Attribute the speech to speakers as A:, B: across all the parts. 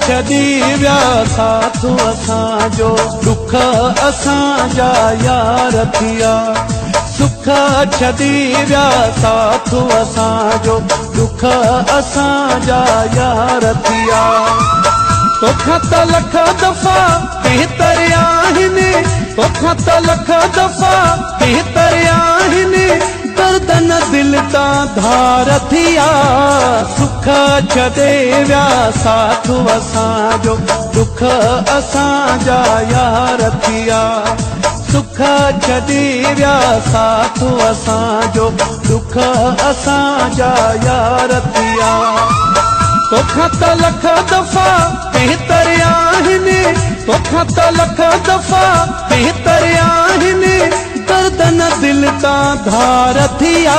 A: छॾी विया साथ असांजो, दुख असांजा यार थिया। सुख छॾी विया साथ असांजो, दुख असांजा यार थिया। तोखां त लख दफ़ा बहितर आहिनि, तोखां त लख दफ़ा बहितर आहिनि, गर्दन दिल तां धार थिया। सुख छॾे विया साथ असांजो, दुख असांजा यार थिया। सुख छॾे विया साथ असांजो, दुख असांजा यार थिया। तोखां त लख दफ़ा बहितर आहिनि, तोखां त लख दफ़ा बहितर आहिनि, गर्दन दिल तां धार थिया।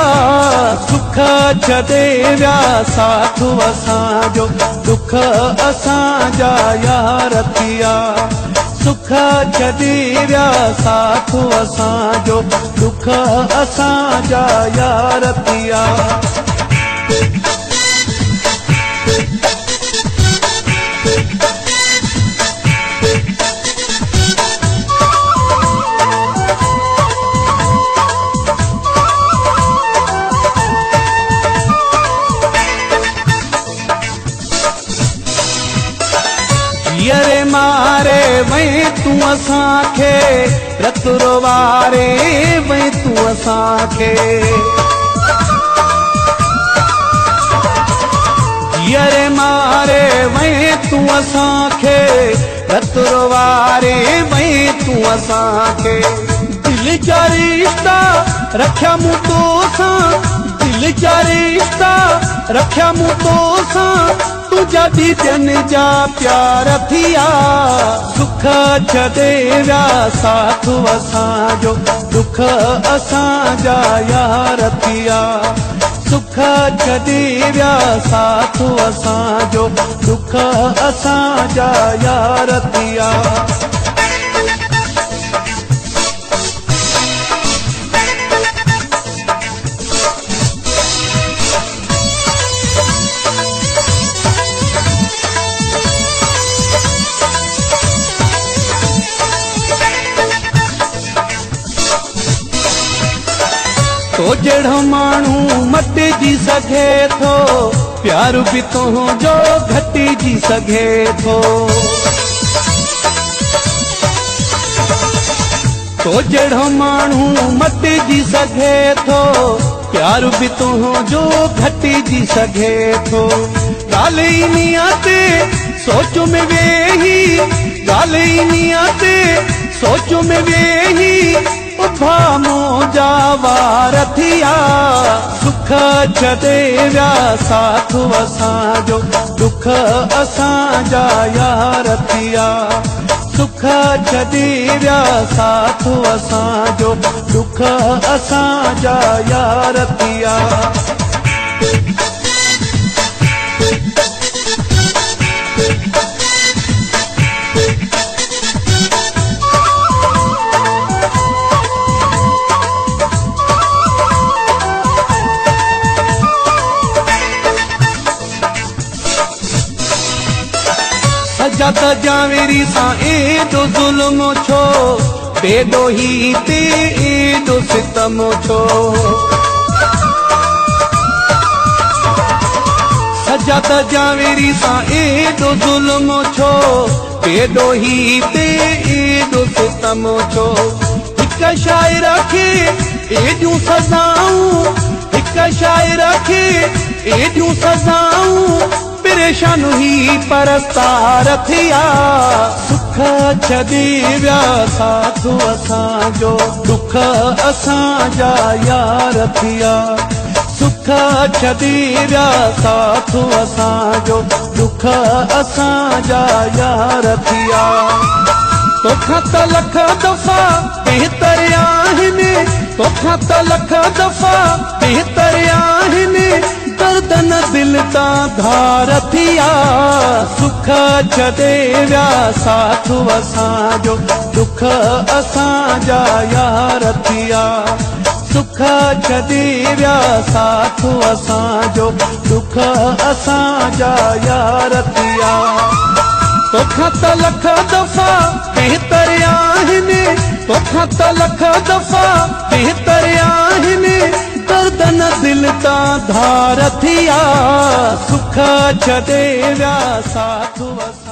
A: सुख छॾे विया साथ असांजो, दुख असांजा यार थिया। सुख छॾे विया साथ असांजो, दुख असांजा यार थिया। जियरे मारे वहीं तू असांखे, रतुरो वारे वहीं तू असांखे। जियरे मारे वहीं तू असांखे, रतुरो वारे वहीं तू असांखे। दिल जा रिश्ता रखिया मूं तोसां, दिल जा रिश्ता रखिया मूं तोसां, तुझा दीदन जा प्यार थिया। सुख छॾे विया साथ असांजो, दुख असांजा यार थिया। सुख छॾे विया साथ असांजो, दुख असांजा यार थिया। तो जहिड़ो माण्हू मटिजी सघे थो, प्यार बि तुंहिंजो घटिजी सघे थो। तो जहिड़ो माण्हू मटिजी सघे थो, प्यार बि तुंहिंजो घटिजी सघे थो। ॻाल्हि इन्हीअ ते सोच में वेही, ॻाल्हि इन्हीअ ते सोच में वेही, उभा मुंहिंजा वार थिया। सुख छॾे विया साथ असांजो, दुख असांजा यार थिया। सुख छॾे विया साथ असांजो, दुख असांजा यार थिया। सजाद जावेरी सां एॾो ज़ुल्म छो, बेॾोही ते एॾो सितम छो। सजाद जावेरी सां एॾो ज़ुल्म छो, बेॾोही ते एॾो सितम छो। हिक शाइर खे एॾियूं सज़ाऊं, हिक शाइर खे एॾियूं सज़ाऊं, परेशान ही परस्तार थिया। सुख छॾे विया साथ असांजो, दुख असांजा यार थिया। सुख छॾे विया साथ असांजो, दुख असांजा यार थिया। तोखां त लख दफ़ा बहितर आहिनि, तोखां त लख दफ़ा बहितर आहिनि, गर्दन दिल तां धार थिया। सुख छॾे विया साथ असांजो, दुख असांजा यार थिया। सुख छॾे विया साथ असांजो, दुख असांजा यार थिया। तोखां त लख दफ़ा बेहतर आहिनि, तोखां त लख दफ़ा बेहतर आहिनि। गर्दन दिल तां धार थिया, सुख छॾे विया साथ वस।